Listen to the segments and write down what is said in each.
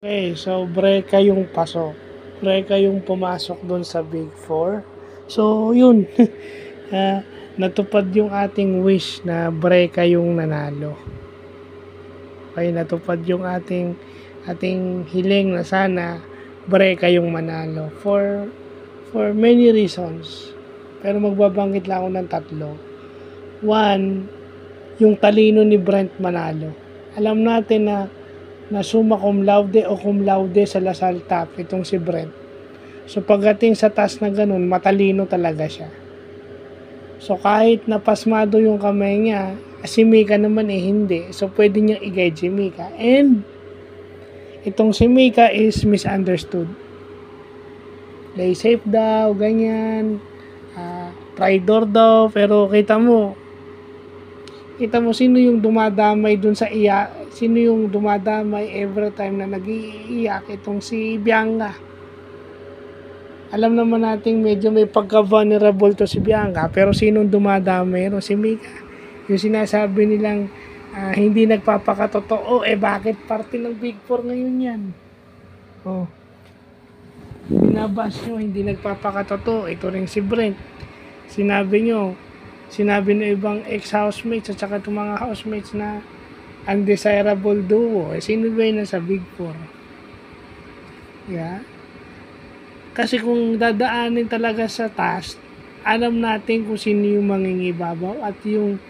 Okay, so Breka yung pasok. Breka yung pumasok doon sa Big Four. So, yun. Natupad yung ating wish na Breka yung nanalo. Okay, natupad yung ating hiling na sana Breka yung manalo. For many reasons. Pero magbabanggit lang ako ng tatlo. One, yung talino ni Brent manalo. Alam natin na summa cum laude o cum laude sa Lasal Top itong si Brent. So pagdating sa task na ganun, matalino talaga siya. So kahit napasmado yung kamay niya, si Mika naman hindi. So pwede niyang i-guide si Mika. And itong si Mika is misunderstood. Play safe daw, ganyan. Traitor daw, pero kita mo sino yung dumadamay dun sa sino yung dumadamay every time na nag-iiyak, itong si Bianca. Alam naman natin medyo may pagka-vulnerable to si Bianca, pero sinong dumadamay ro? Si Mika. Yung sinasabi nilang hindi nagpapakatotoo, bakit parte ng Big Four ngayon yan? Binabas nyo, hindi nagpapakatotoo. Ito rin si Brent. Sinabi ng ibang ex-housemates at saka itong mga housemates na undesirable duo. Sino ba yun nasa Big Four? Yeah. Kasi kung dadaanin talaga sa task, alam natin kung sino yung mangingibabaw at yung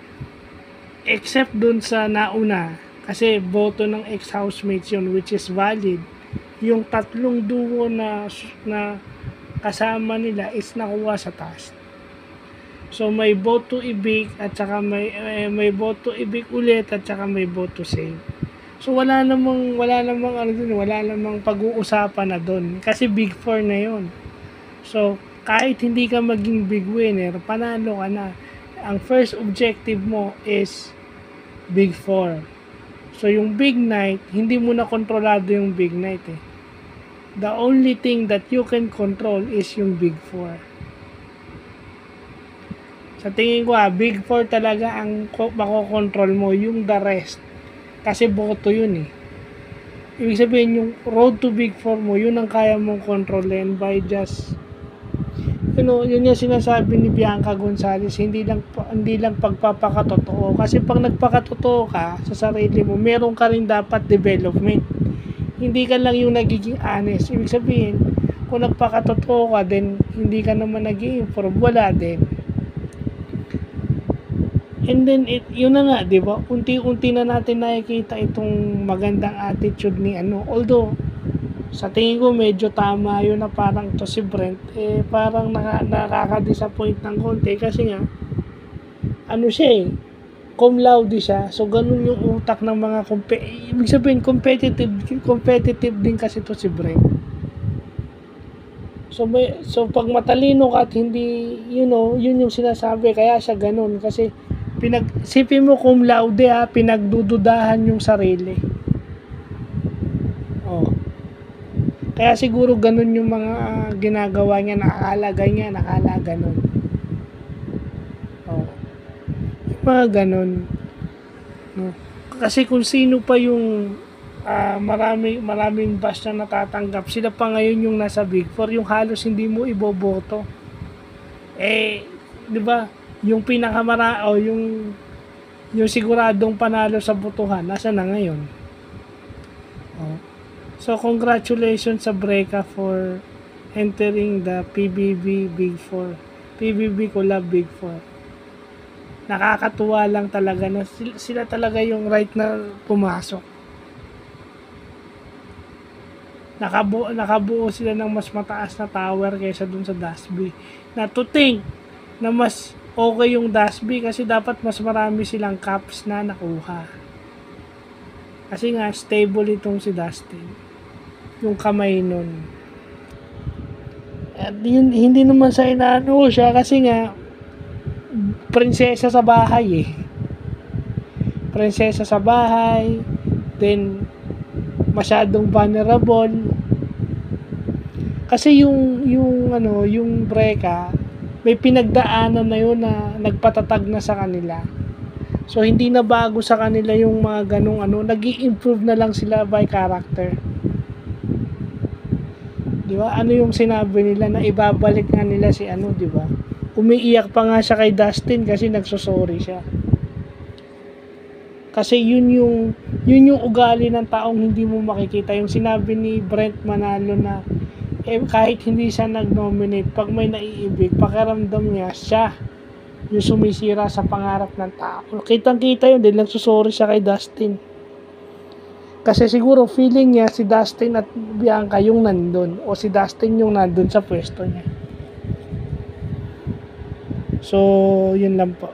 except dun sa nauna, kasi boto ng ex-housemates yun, which is valid. Yung tatlong duo na kasama nila is nakuha sa task. So may vote to evict at saka may vote to evict ulit at saka may vote to save. So wala namang pag-uusapan na doon kasi Big Four na 'yon. So kahit hindi ka maging big winner, panalo ka na. Ang first objective mo is Big Four. So yung big night, hindi mo na kontrolado yung big night eh. The only thing that you can control is yung Big Four. Sa tingin ko Big Four talaga ang makokontrol mo, yung the rest. Kasi boto yun eh. Ibig sabihin yung road to Big Four mo, yun ang kaya mong kontrolin by just, yun yung sinasabi ni Bianca Gonzalez, hindi lang pagpapakatotoo. Kasi pag nagpakatotoo ka sa sarili mo, meron ka rin dapat development. Hindi ka lang yung nagiging honest. Ibig sabihin, kung nagpakatotoo ka, then hindi ka naman nag-i-improve, wala din. And then, yun na nga, di ba? Unti-unti na natin nakikita itong magandang attitude ni Although, sa tingin ko medyo tama yun na parang to si Brent, parang nakaka-disappoint ng konti kasi nga, siya cum laude siya. So, ganun yung utak ng mga ibig sabihin, competitive din kasi to si Brent. So pag matalino ka at hindi, yun yung sinasabi, kaya siya ganun. Kasi, sipin mo cum laude pinagdududahan yung sarili. Kaya siguro ganun yung mga ginagawa niya, nakakala ganun. Yung mga ganun. Kasi kung sino pa yung maraming bash na natatanggap, sila pa ngayon yung nasa Big Four, yung halos hindi mo iboboto. Di ba? Yung yung siguradong panalo sa botohan, nasa na ngayon? So, congratulations sa Breka for entering the PBB Big Four. PBB Collab Big Four. Nakakatuwa lang talaga na sila talaga yung right na pumasok. Nakabuo sila ng mas mataas na tower kaysa dun sa Dasby. Na to think na mas okay yung Dasby kasi dapat mas marami silang caps na nakuha. Kasi nga stable itong si Dustin. Yung kamay nun. At hindi naman sa inaano siya kasi nga prinsesa sa bahay Prinsesa sa bahay, then masyadong vulnerable. Kasi yung Breka, may pinagdaanan na yun na nagpatatag na sa kanila. So hindi na bago sa kanila yung mga ganung nag-i-improve na lang sila by character. Di ba? Ano yung sinabi nila na ibabalik nga nila si ano, di ba? Umiiyak pa nga siya kay Dustin kasi nagsosorry siya. Kasi yun yung ugali ng taong hindi mo makikita. Yung sinabi ni Brent Manalo na kahit hindi siya nag-nominate, pag may naiibig, pakiramdam niya siya yung sumisira sa pangarap ng tao. Kitang-kita yun, dahil nagsusorry siya kay Dustin. Kasi siguro feeling niya si Dustin at Bianca yung nandun, o si Dustin yung nandun sa pwesto niya. So, yun lang po.